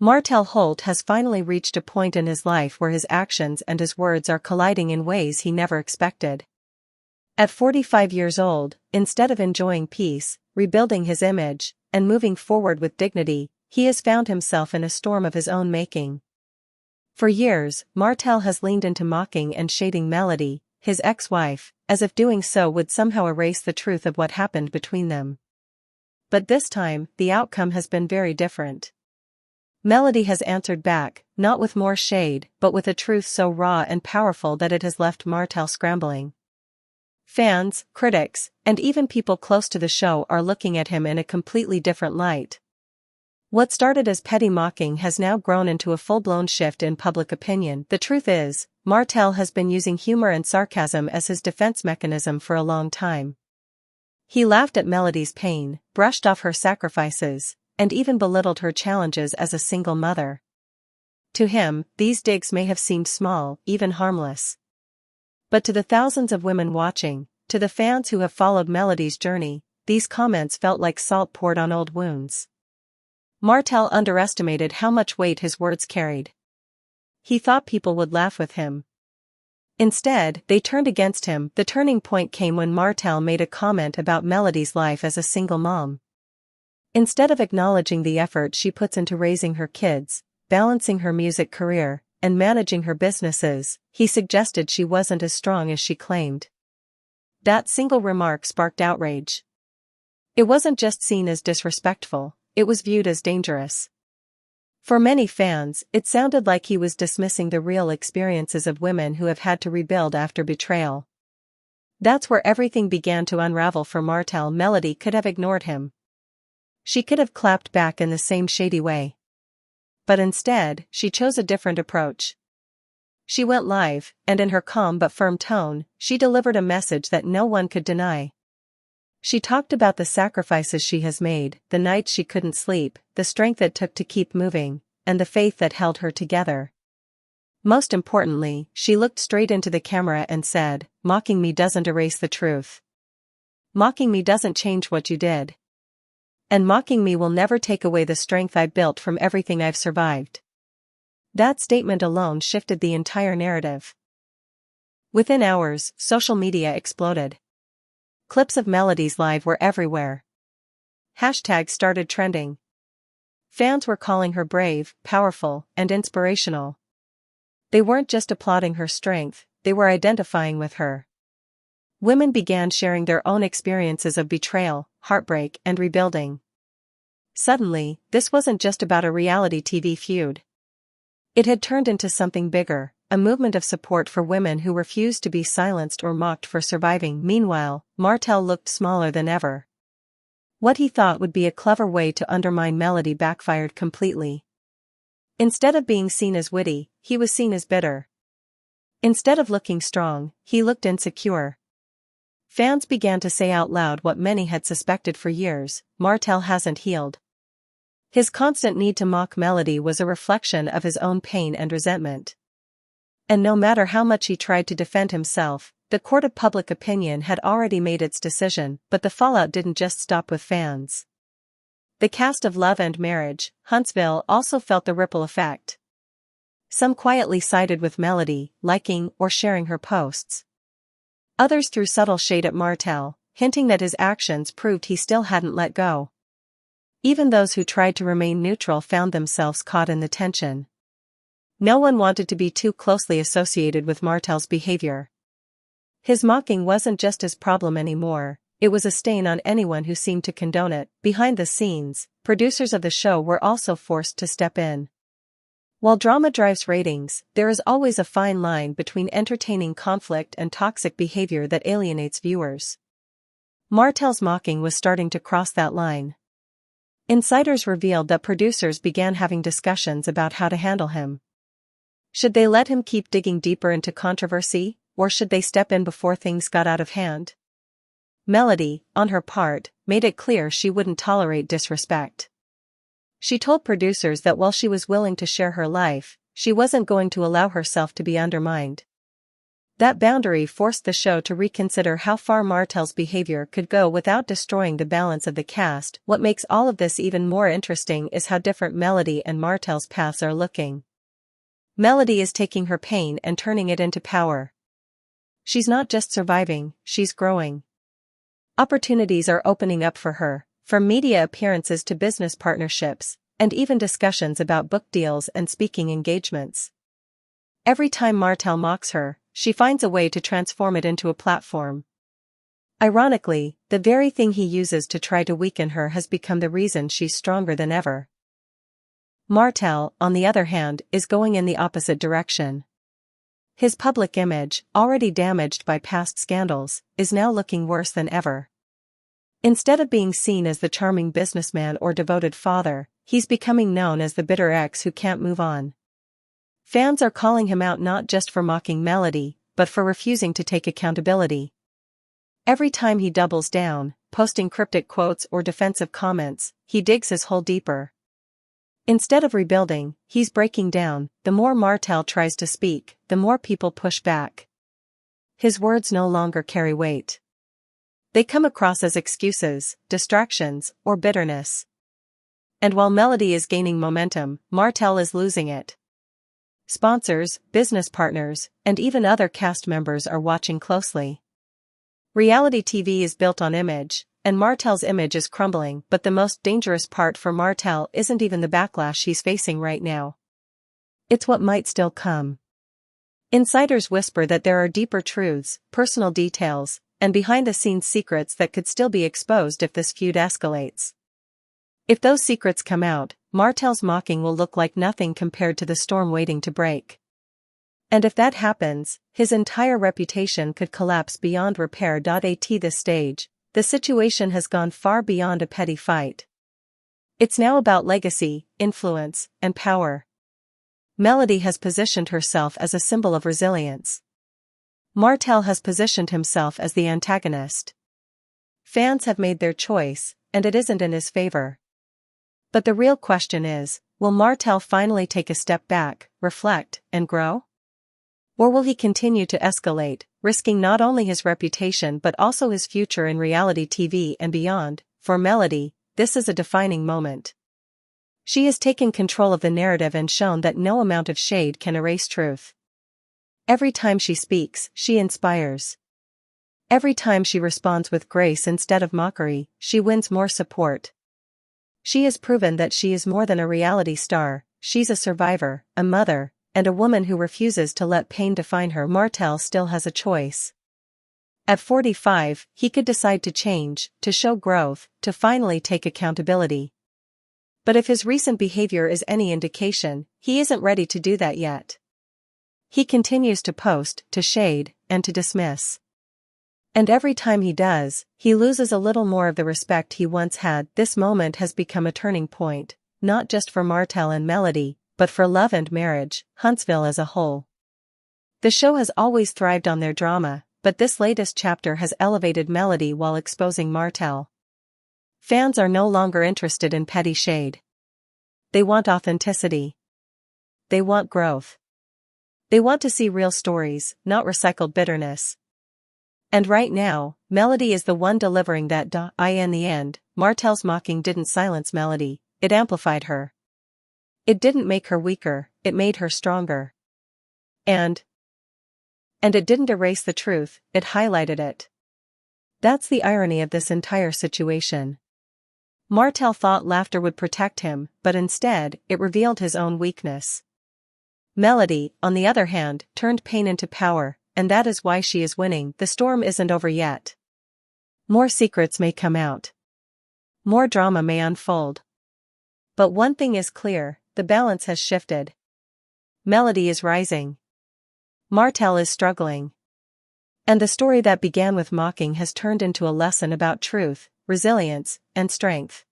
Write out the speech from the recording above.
Martell Holt has finally reached a point in his life where his actions and his words are colliding in ways he never expected. At 45 years old, instead of enjoying peace, rebuilding his image, and moving forward with dignity, he has found himself in a storm of his own making. For years, Martell has leaned into mocking and shading Melody, his ex-wife, as if doing so would somehow erase the truth of what happened between them. But this time, the outcome has been very different. Melody has answered back, not with more shade, but with a truth so raw and powerful that it has left Martell scrambling. Fans, critics, and even people close to the show are looking at him in a completely different light. What started as petty mocking has now grown into a full-blown shift in public opinion. The truth is, Martell has been using humor and sarcasm as his defense mechanism for a long time. He laughed at Melody's pain, brushed off her sacrifices, and even belittled her challenges as a single mother. To him, these digs may have seemed small, even harmless. But to the thousands of women watching, to the fans who have followed Melody's journey, these comments felt like salt poured on old wounds. Martell underestimated how much weight his words carried. He thought people would laugh with him. Instead, they turned against him. The turning point came when Martell made a comment about Melody's life as a single mom. Instead of acknowledging the effort she puts into raising her kids, balancing her music career, and managing her businesses, he suggested she wasn't as strong as she claimed. That single remark sparked outrage. It wasn't just seen as disrespectful, it was viewed as dangerous. For many fans, it sounded like he was dismissing the real experiences of women who have had to rebuild after betrayal. That's where everything began to unravel for Martell. Melody could have ignored him. She could have clapped back in the same shady way. But instead, she chose a different approach. She went live, and in her calm but firm tone, she delivered a message that no one could deny. She talked about the sacrifices she has made, the nights she couldn't sleep, the strength it took to keep moving, and the faith that held her together. Most importantly, she looked straight into the camera and said, "Mocking me doesn't erase the truth. Mocking me doesn't change what you did. And mocking me will never take away the strength I built from everything I've survived." That statement alone shifted the entire narrative. Within hours, social media exploded. Clips of Melody's live were everywhere. Hashtags started trending. Fans were calling her brave, powerful, and inspirational. They weren't just applauding her strength, they were identifying with her. Women began sharing their own experiences of betrayal, heartbreak, and rebuilding. Suddenly, this wasn't just about a reality TV feud. It had turned into something bigger, a movement of support for women who refused to be silenced or mocked for surviving. Meanwhile, Martell looked smaller than ever. What he thought would be a clever way to undermine Melody backfired completely. Instead of being seen as witty, he was seen as bitter. Instead of looking strong, he looked insecure. Fans began to say out loud what many had suspected for years: Martell hasn't healed. His constant need to mock Melody was a reflection of his own pain and resentment. And no matter how much he tried to defend himself, the court of public opinion had already made its decision. But the fallout didn't just stop with fans. The cast of Love and Marriage, Huntsville, also felt the ripple effect. Some quietly sided with Melody, liking or sharing her posts. Others threw subtle shade at Martell, hinting that his actions proved he still hadn't let go. Even those who tried to remain neutral found themselves caught in the tension. No one wanted to be too closely associated with Martell's behavior. His mocking wasn't just his problem anymore, it was a stain on anyone who seemed to condone it. Behind the scenes, producers of the show were also forced to step in. While drama drives ratings, there is always a fine line between entertaining conflict and toxic behavior that alienates viewers. Martell's mocking was starting to cross that line. Insiders revealed that producers began having discussions about how to handle him. Should they let him keep digging deeper into controversy, or should they step in before things got out of hand? Melody, on her part, made it clear she wouldn't tolerate disrespect. She told producers that while she was willing to share her life, she wasn't going to allow herself to be undermined. That boundary forced the show to reconsider how far Martell's behavior could go without destroying the balance of the cast. What makes all of this even more interesting is how different Melody and Martell's paths are looking. Melody is taking her pain and turning it into power. She's not just surviving, she's growing. Opportunities are opening up for her, from media appearances to business partnerships, and even discussions about book deals and speaking engagements. Every time Martell mocks her, she finds a way to transform it into a platform. Ironically, the very thing he uses to try to weaken her has become the reason she's stronger than ever. Martell, on the other hand, is going in the opposite direction. His public image, already damaged by past scandals, is now looking worse than ever. Instead of being seen as the charming businessman or devoted father, he's becoming known as the bitter ex who can't move on. Fans are calling him out not just for mocking Melody, but for refusing to take accountability. Every time he doubles down, posting cryptic quotes or defensive comments, he digs his hole deeper. Instead of rebuilding, he's breaking down. The more Martell tries to speak, the more people push back. His words no longer carry weight. They come across as excuses, distractions, or bitterness. And while Melody is gaining momentum, Martell is losing it. Sponsors, business partners, and even other cast members are watching closely. Reality TV is built on image, and Martell's image is crumbling, but the most dangerous part for Martell isn't even the backlash he's facing right now. It's what might still come. Insiders whisper that there are deeper truths, personal details, and behind-the-scenes secrets that could still be exposed if this feud escalates. If those secrets come out, Martell's mocking will look like nothing compared to the storm waiting to break. And if that happens, his entire reputation could collapse beyond repair. At this stage, the situation has gone far beyond a petty fight. It's now about legacy, influence, and power. Melody has positioned herself as a symbol of resilience. Martell has positioned himself as the antagonist. Fans have made their choice, and it isn't in his favor. But the real question is, will Martell finally take a step back, reflect, and grow? Or will he continue to escalate, risking not only his reputation but also his future in reality TV and beyond? For Melody, this is a defining moment. She has taken control of the narrative and shown that no amount of shade can erase truth. Every time she speaks, she inspires. Every time she responds with grace instead of mockery, she wins more support. She has proven that she is more than a reality star. She's a survivor, a mother, and a woman who refuses to let pain define her. Martell still has a choice. At 45, he could decide to change, to show growth, to finally take accountability. But if his recent behavior is any indication, he isn't ready to do that yet. He continues to post, to shade, and to dismiss. And every time he does, he loses a little more of the respect he once had. This moment has become a turning point, not just for Martell and Melody, but for love and marriage, Huntsville as a whole. The show has always thrived on their drama, but this latest chapter has elevated Melody while exposing Martell. Fans are no longer interested in petty shade. They want authenticity. They want growth. They want to see real stories, not recycled bitterness. And right now, Melody is the one delivering that. In the end, Martell's mocking didn't silence Melody, it amplified her. It didn't make her weaker, it made her stronger. And it didn't erase the truth, it highlighted it. That's the irony of this entire situation. Martell thought laughter would protect him, but instead, it revealed his own weakness. Melody, on the other hand, turned pain into power, and that is why she is winning. The storm isn't over yet. More secrets may come out. More drama may unfold. But one thing is clear, the balance has shifted. Melody is rising. Martell is struggling. And the story that began with mocking has turned into a lesson about truth, resilience, and strength.